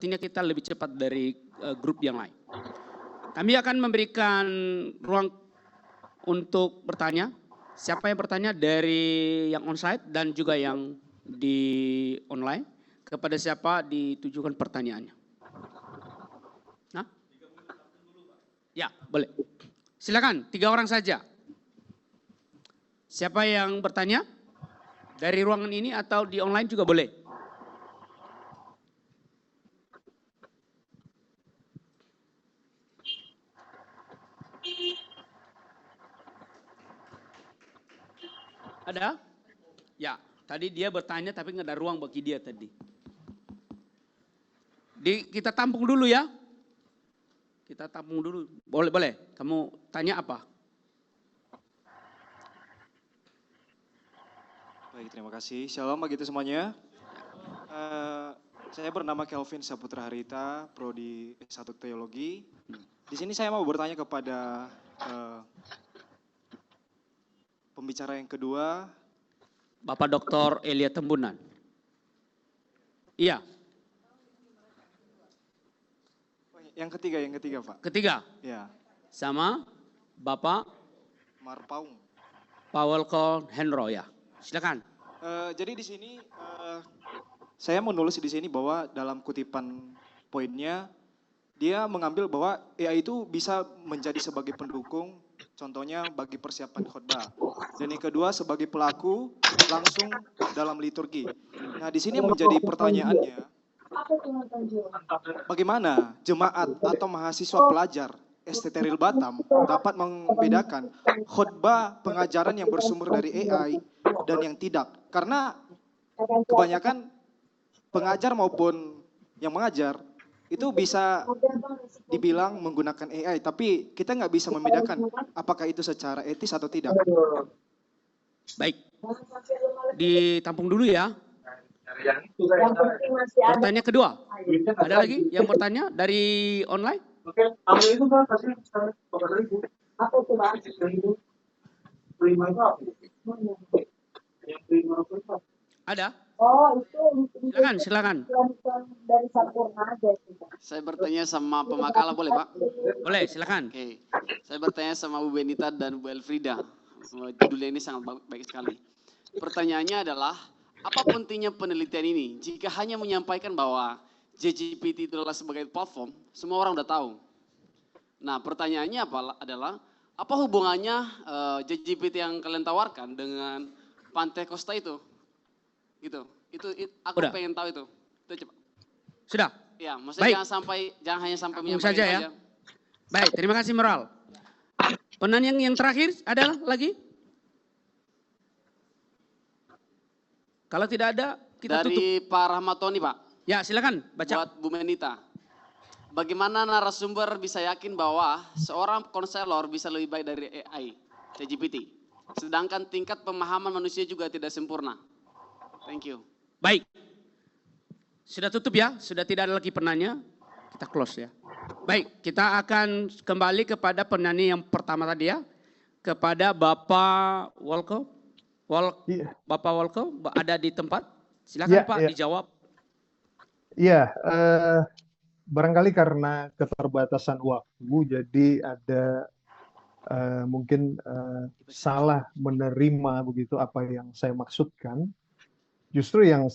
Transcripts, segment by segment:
sepertinya kita lebih cepat dari grup yang lain. Kami akan memberikan ruang untuk bertanya. Siapa yang bertanya dari yang onsite dan juga yang di online? Kepada siapa ditujukan pertanyaannya? Nah? Ya, boleh. Silakan, 3 orang saja. Siapa yang bertanya? Dari ruangan ini atau di online juga boleh. Ada? Ya, tadi dia bertanya tapi nggak ada ruang bagi dia tadi. Kita tampung dulu ya. Kita tampung dulu. Boleh. Kamu tanya apa? Baik, terima kasih. Shalom bagi itu semuanya. Saya bernama Kelvin Saputra Harita, Prodi S1 Teologi. Di sini saya mau bertanya kepada pembicara yang kedua. Bapak Dr. Elia Tembunan. Iya. Yang ketiga Pak. Ketiga? Ya. Sama Bapak? Marpaung. Pawelko Henro ya. Silakan. Jadi di sini saya menulis di sini bahwa dalam kutipan poinnya dia mengambil bahwa AI itu bisa menjadi sebagai pendukung, contohnya bagi persiapan khotbah. Dan yang kedua sebagai pelaku langsung dalam liturgi. Nah di sini menjadi pertanyaannya, bagaimana jemaat atau mahasiswa pelajar STT Real Batam dapat membedakan khotbah pengajaran yang bersumber dari AI dan yang tidak? Karena kebanyakan pengajar maupun yang mengajar itu bisa dibilang menggunakan AI, tapi kita nggak bisa membedakan apakah itu secara etis atau tidak. Baik, ditampung dulu ya. Pertanyaan kedua, ada lagi yang bertanya dari online? Ada? Oh, itu silakan. Dari Sampurna aja. Saya bertanya sama pemakala boleh Pak? Boleh, silakan. Oke. Saya bertanya sama Bu Benita dan Bu Elfrida. Judulnya ini sangat baik sekali. Pertanyaannya adalah, apa pentingnya penelitian ini? Jika hanya menyampaikan bahwa ChatGPT itu adalah sebagai platform, semua orang udah tahu. Nah, pertanyaannya adalah, apa hubungannya ChatGPT yang kalian tawarkan dengan Pantai Costa itu? Gitu. Itu aku pengen tahu itu. Itu cepat. Sudah. Ya, maksudnya jangan hanya sampai menyampaikan saja ya. Baik, terima kasih Meral. Penanya yang terakhir adalah lagi? Kalau tidak ada, kita tutup. Dari Pak Rahmatoni, Pak. Ya, silakan baca. Buat Bu Menita. Bagaimana narasumber bisa yakin bahwa seorang konselor bisa lebih baik dari AI, ChatGPT? Sedangkan tingkat pemahaman manusia juga tidak sempurna. Thank you. Baik. Sudah tutup ya, sudah tidak ada lagi penanya. Kita close ya. Baik, kita akan kembali kepada penanya yang pertama tadi ya. Kepada Bapak Wolko. Bapak Wolko ada di tempat. Silakan Pak dijawab. Iya, barangkali karena keterbatasan waktu, jadi ada mungkin salah menerima begitu apa yang saya maksudkan. Justru yang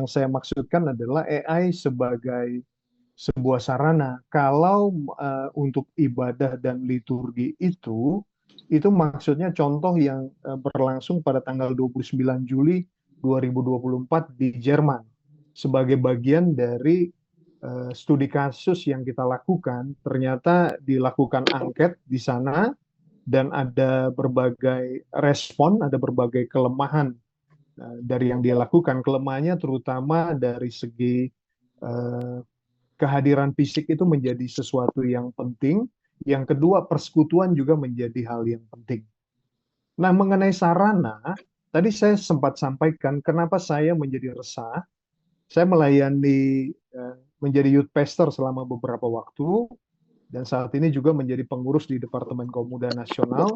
saya maksudkan adalah AI sebagai sebuah sarana. Kalau untuk ibadah dan liturgi itu maksudnya contoh yang berlangsung pada tanggal 29 Juli 2024 di Jerman. Sebagai bagian dari studi kasus yang kita lakukan, ternyata dilakukan angket di sana dan ada berbagai respon, ada berbagai kelemahan dari yang dia lakukan. Kelemahannya terutama dari segi kehadiran fisik itu menjadi sesuatu yang penting. Yang kedua, persekutuan juga menjadi hal yang penting. Nah, mengenai sarana, tadi saya sempat sampaikan kenapa saya menjadi resah. Saya melayani menjadi youth pastor selama beberapa waktu, dan saat ini juga menjadi pengurus di Departemen Pemuda Nasional.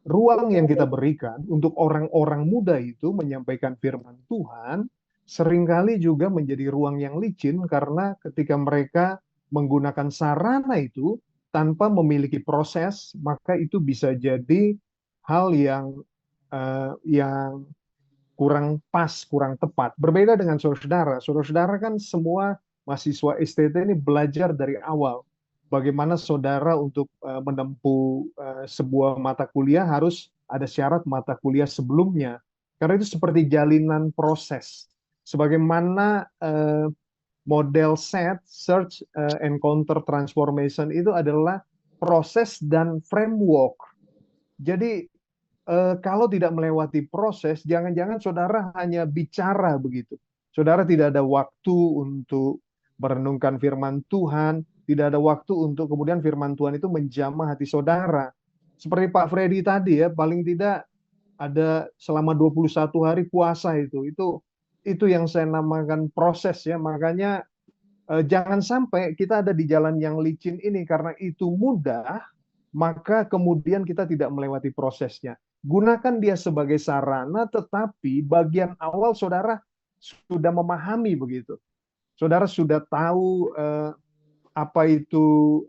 Ruang yang kita berikan untuk orang-orang muda itu menyampaikan firman Tuhan seringkali juga menjadi ruang yang licin karena ketika mereka menggunakan sarana itu tanpa memiliki proses, maka itu bisa jadi hal yang kurang pas, kurang tepat. Berbeda dengan saudara. Saudara kan semua mahasiswa STT ini belajar dari awal. Bagaimana saudara untuk menempuh sebuah mata kuliah harus ada syarat mata kuliah sebelumnya. Karena itu seperti jalinan proses. Sebagaimana model set, search, encounter, transformation itu adalah proses dan framework. Jadi kalau tidak melewati proses, jangan-jangan saudara hanya bicara begitu. Saudara tidak ada waktu untuk merenungkan firman Tuhan, tidak ada waktu untuk kemudian firman Tuhan itu menjamah hati saudara. Seperti Pak Freddy tadi ya, paling tidak ada selama 21 hari puasa itu. Itu yang saya namakan proses ya. Makanya jangan sampai kita ada di jalan yang licin ini karena itu mudah, maka kemudian kita tidak melewati prosesnya. Gunakan dia sebagai sarana, tetapi bagian awal saudara sudah memahami begitu. Saudara sudah tahu apa itu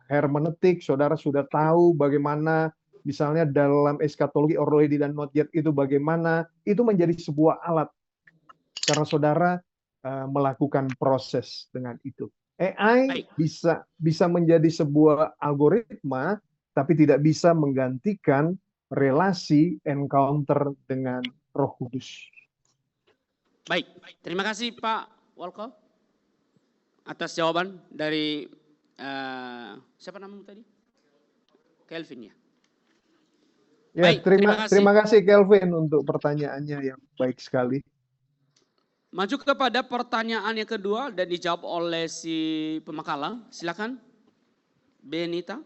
hermeneutik, saudara sudah tahu bagaimana misalnya dalam eskatologi already dan not yet itu bagaimana, itu menjadi sebuah alat. Karena saudara melakukan proses dengan itu. AI bisa menjadi sebuah algoritma, tapi tidak bisa menggantikan relasi encounter dengan Roh Kudus. Baik, terima kasih Pak Walko atas jawaban dari siapa namamu tadi? Kelvin ya. Ya, Baik, terima kasih Kelvin untuk pertanyaannya yang baik sekali. Maju kepada pertanyaan yang kedua dan dijawab oleh si pemakala. Silakan. Benita,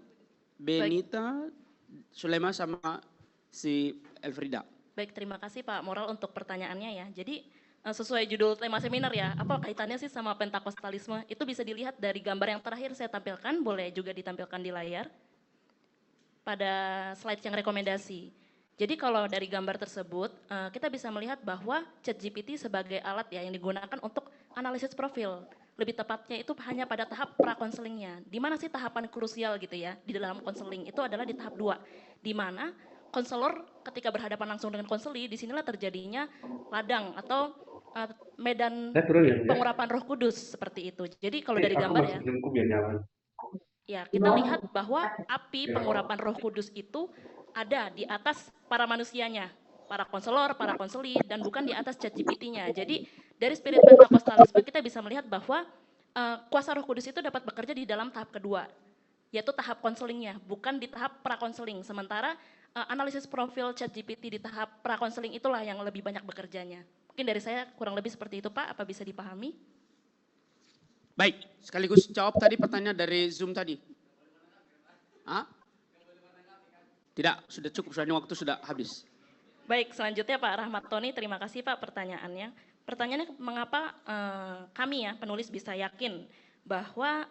Sulema sama si Elfrida. Baik, terima kasih Pak Moral untuk pertanyaannya ya. Jadi sesuai judul tema seminar ya, apa kaitannya sih sama Pentakostalisme? Itu bisa dilihat dari gambar yang terakhir saya tampilkan, boleh juga ditampilkan di layar. Pada slide yang rekomendasi. Jadi kalau dari gambar tersebut, kita bisa melihat bahwa ChatGPT sebagai alat ya yang digunakan untuk analisis profil. Lebih tepatnya itu hanya pada tahap pra-konselingnya. Di mana sih tahapan krusial gitu ya di dalam konseling? Itu adalah di tahap 2. Di mana konselor ketika berhadapan langsung dengan konseli, disinilah terjadinya ladang atau medan pengurapan Roh Kudus seperti itu. Jadi kalau dari gambar ya, kita lihat bahwa api pengurapan Roh Kudus itu ada di atas para manusianya, para konselor, para konseli, dan bukan di atas ChatGPT-nya. Jadi dari spirit Pentakostalisme kita bisa melihat bahwa kuasa Roh Kudus itu dapat bekerja di dalam tahap kedua, yaitu tahap konselingnya, bukan di tahap pra-konseling. Sementara analisis profil ChatGPT di tahap pra-konseling itulah yang lebih banyak bekerjanya. Mungkin dari saya kurang lebih seperti itu Pak, apa bisa dipahami? Baik, sekaligus jawab tadi pertanyaan dari Zoom tadi. Tidak, sudah cukup, soalnya waktu sudah habis. Baik, selanjutnya Pak Rahmat Tony, terima kasih Pak pertanyaannya. Pertanyaannya mengapa kami ya penulis bisa yakin bahwa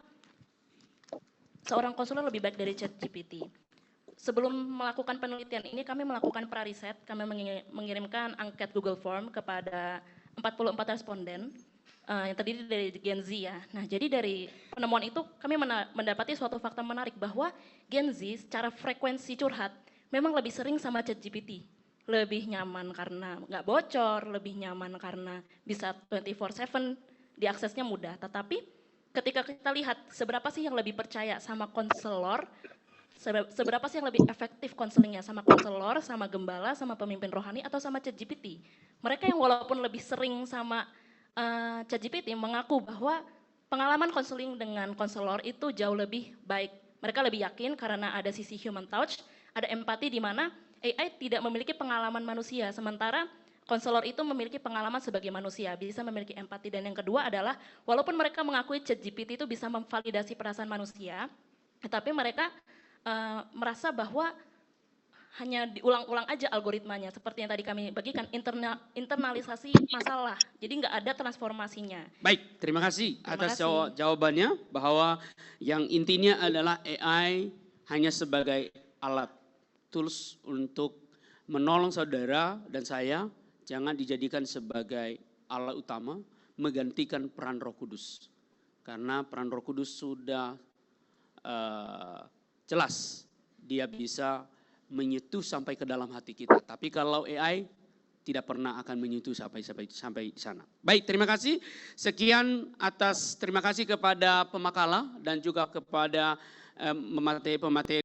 seorang konselor lebih baik dari ChatGPT. Sebelum melakukan penelitian ini kami melakukan pra-riset, kami mengirimkan angket Google Form kepada 44 responden yang terdiri dari Gen Z ya. Nah jadi dari penemuan itu kami mendapati suatu fakta menarik bahwa Gen Z secara frekuensi curhat memang lebih sering sama ChatGPT. Lebih nyaman karena nggak bocor, lebih nyaman karena bisa 24/7, diaksesnya mudah. Tetapi ketika kita lihat seberapa sih yang lebih percaya sama konselor, seberapa sih yang lebih efektif konselingnya sama konselor, sama gembala, sama pemimpin rohani, atau sama ChatGPT. Mereka yang walaupun lebih sering sama ChatGPT mengaku bahwa pengalaman konseling dengan konselor itu jauh lebih baik. Mereka lebih yakin karena ada sisi human touch, ada empati di mana AI tidak memiliki pengalaman manusia, sementara konselor itu memiliki pengalaman sebagai manusia, bisa memiliki empati. Dan yang kedua adalah walaupun mereka mengakui ChatGPT itu bisa memvalidasi perasaan manusia, tetapi mereka merasa bahwa hanya diulang-ulang aja algoritmanya, seperti yang tadi kami bagikan, internalisasi masalah, jadi nggak ada transformasinya. Baik, terima kasih atas jawabannya, bahwa yang intinya adalah AI hanya sebagai alat, tools untuk menolong saudara dan saya, jangan dijadikan sebagai Allah utama menggantikan peran Roh Kudus. Karena peran Roh Kudus sudah jelas dia bisa menyentuh sampai ke dalam hati kita. Tapi kalau AI tidak pernah akan menyentuh sampai di sana. Baik, terima kasih. Sekian terima kasih kepada pemakalah dan juga kepada pemateri